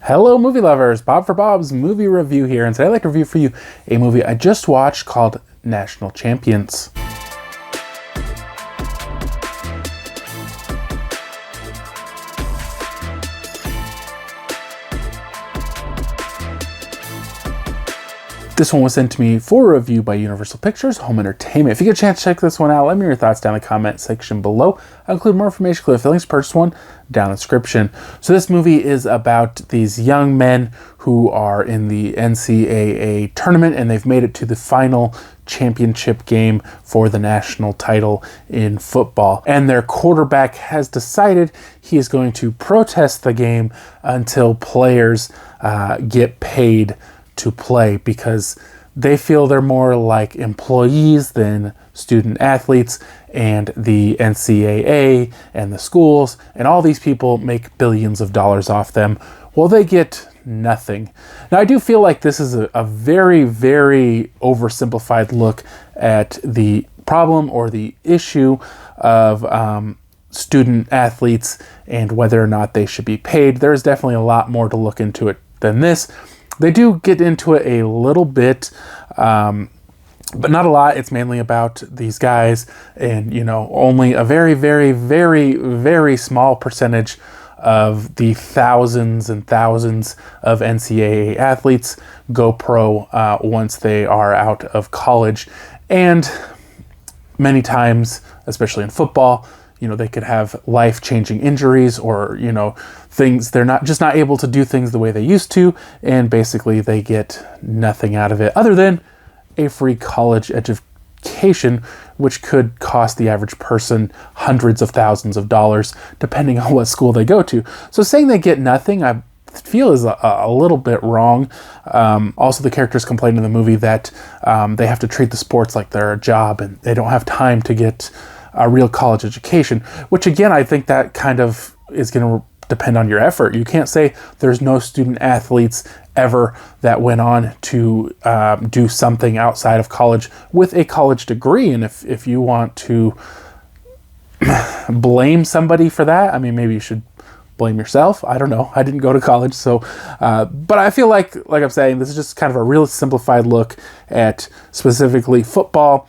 Hello movie lovers, Bob for Bob's movie review here, and today I'd like to review for you a movie I just watched called National Champions. This one was sent to me for review by Universal Pictures Home Entertainment. If you get a chance to check this one out, let me know your thoughts down in the comment section below. I'll include more information, including the links to purchase one down in the description. So this movie is about these young men who are in the NCAA tournament, and they've made it to the final championship game for the national title in football. And their quarterback has decided he is going to protest the game until players get paid to play, because they feel they're more like employees than student athletes, and the NCAA and the schools and all these people make billions of dollars off them. Well, they get nothing. Now, I do feel like this is a very, very oversimplified look at the problem or the issue of student athletes and whether or not they should be paid. There's definitely a lot more to look into it than this. They do get into it a little bit, but not a lot. It's mainly about these guys, and only a very, very, very, very small percentage of the thousands and thousands of NCAA athletes go pro once they are out of college. And many times, especially in football, they could have life-changing injuries, or, things, they're not able to do things the way they used to, and basically they get nothing out of it other than a free college education, which could cost the average person hundreds of thousands of dollars, depending on what school they go to. So saying they get nothing, I feel is a little bit wrong. Also, the characters complain in the movie that they have to treat the sports like they're a job, and they don't have time to get a real college education, which again, I think that kind of is going to depend on your effort. You can't say there's no student athletes ever that went on to do something outside of college with a college degree. And if you want to blame somebody for that, I mean, maybe you should blame yourself. I don't know. I didn't go to college, so but I feel like I'm saying, this is just kind of a real simplified look at specifically football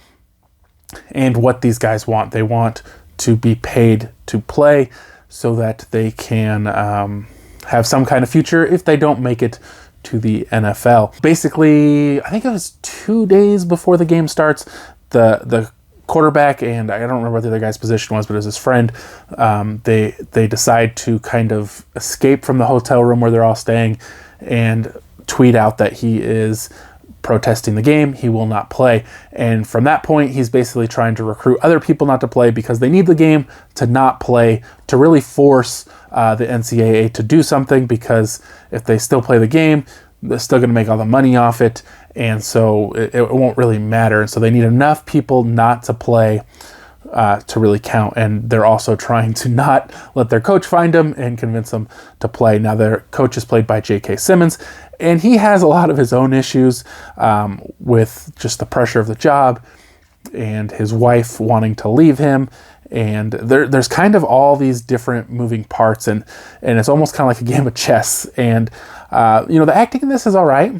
and what these guys want. They want to be paid to play so that they can have some kind of future if they don't make it to the NFL. Basically, I think it was 2 days before the game starts, the quarterback, and I don't remember what the other guy's position was, but it was his friend, they decide to kind of escape from the hotel room where they're all staying and tweet out that he is protesting the game. He will not play. And from that point, he's basically trying to recruit other people not to play, because they need the game to not play, to really force the NCAA to do something, because if they still play the game, they're still going to make all the money off it, and so it won't really matter. And so they need enough people not to play to really count. And they're also trying to not let their coach find them and convince them to play. Now, their coach is played by Simmons, and he has a lot of his own issues with just the pressure of the job and his wife wanting to leave him. And there's kind of all these different moving parts, and it's almost kind of like a game of chess. And the acting in this is all right.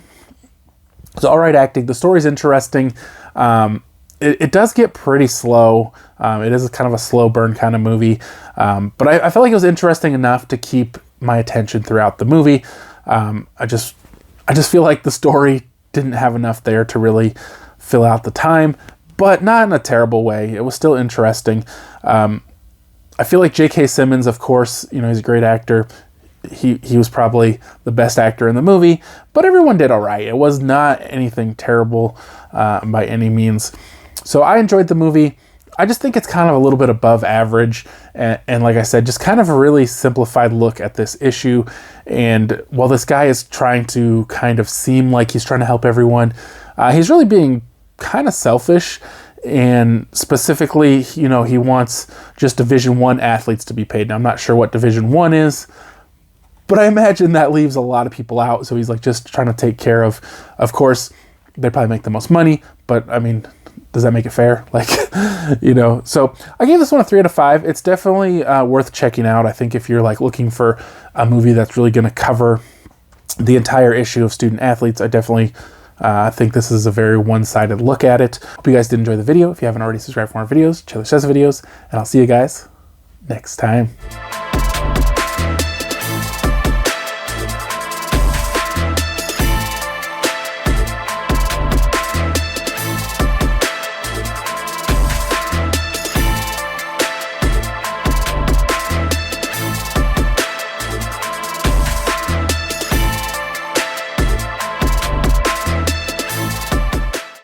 It's all right acting. The story's interesting. It does get pretty slow. It is kind of a slow burn kind of movie. But I felt like it was interesting enough to keep my attention throughout the movie. I just feel like the story didn't have enough there to really fill out the time, but not in a terrible way. It was still interesting. I feel like J.K. Simmons, of course, he's a great actor. He was probably the best actor in the movie, but everyone did all right. It was not anything terrible by any means. So I enjoyed the movie. I just think it's kind of a little bit above average. And like I said, just kind of a really simplified look at this issue. And while this guy is trying to kind of seem like he's trying to help everyone, he's really being kind of selfish. And specifically, he wants just Division I athletes to be paid. Now, I'm not sure what Division I is, but I imagine that leaves a lot of people out. So he's like just trying to take care of course, they probably make the most money, but I mean, does that make it fair? So I gave this one a 3 out of 5. It's definitely worth checking out. I think if you're looking for a movie that's really going to cover the entire issue of student athletes. I definitely think this is a very one-sided look at it. Hope you guys did enjoy the video. If you haven't already, subscribed for more videos, check the videos, and I'll see you guys next time.